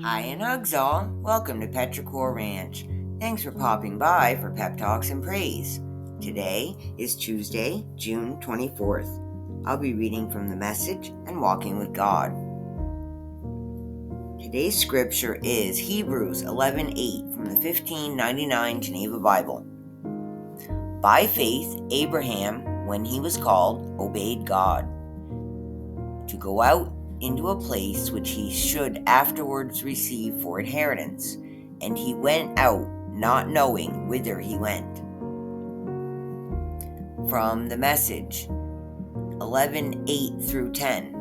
Hi and hugs all. Welcome to Petrichor Ranch. Thanks for popping by for Pep Talks and Praise. Today is Tuesday, June 24th. I'll be reading from the Message and Walking with God. Today's scripture is Hebrews 11:8 from the 1599 Geneva Bible. By faith, Abraham, when he was called, obeyed God to go out into a place which he should afterwards receive for inheritance, and he went out not knowing whither he went. From the Message 11:8 through 10.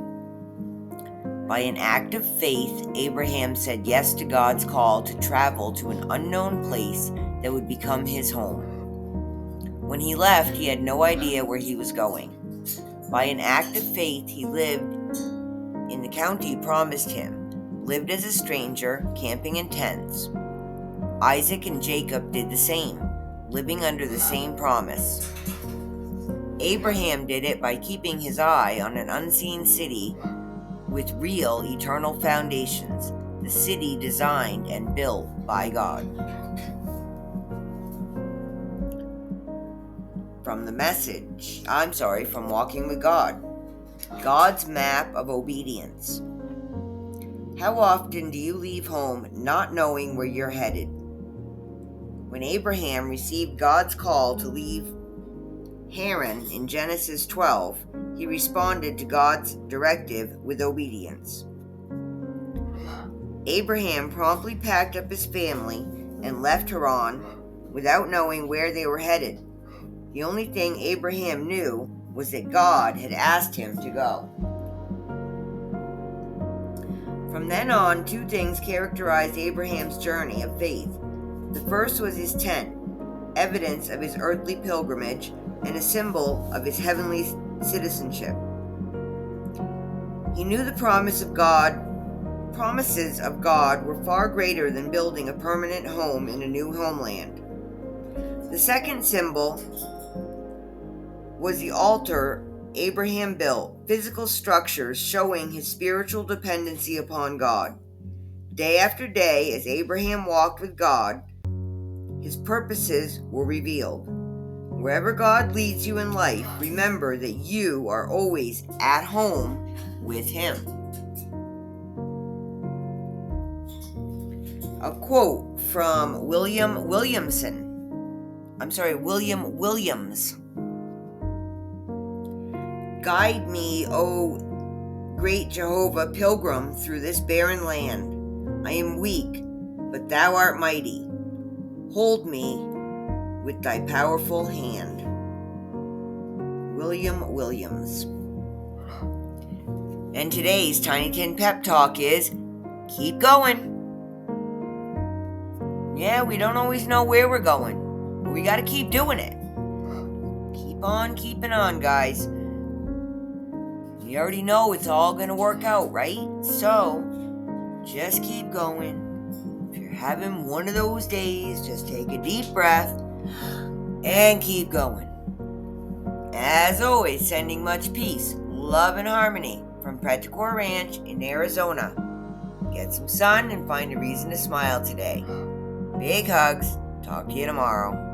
By an act of faith, Abraham said yes to God's call to travel to an unknown place that would become his home. When he left, he had no idea where he was going. By an act of faith, he lived in the county promised him, lived as a stranger, camping in tents. Isaac and Jacob did the same, living under the same promise. Abraham did it by keeping his eye on an unseen city with real eternal foundations, the city designed and built by God. From Walking with God. God's map of obedience. How often do you leave home not knowing where you're headed? When Abraham received God's call to leave Haran in Genesis 12, he responded to God's directive with obedience. Abraham promptly packed up his family and left Haran without knowing where they were headed. The only thing Abraham knew was that God had asked him to go. From then on, two things characterized Abraham's journey of faith. The first was his tent, evidence of his earthly pilgrimage and a symbol of his heavenly citizenship. He knew the promises of God were far greater than building a permanent home in a new homeland. The second symbol was the altar Abraham built, physical structures showing his spiritual dependency upon God. Day after day, as Abraham walked with God, his purposes were revealed. Wherever God leads you in life, remember that you are always at home with Him. A quote from William Williams. Guide me, O great Jehovah, pilgrim through this barren land. I am weak, but thou art mighty. Hold me with thy powerful hand. William Williams. And today's Tiny Tin Pep Talk is, keep going. Yeah, we don't always know where we're going, but we gotta keep doing it. Keep on keeping on, guys. We already know it's all going to work out, right? So, just keep going. If you're having one of those days, just take a deep breath and keep going. As always, sending much peace, love, and harmony from Peterson Ranch in Arizona. Get some sun and find a reason to smile today. Big hugs. Talk to you tomorrow.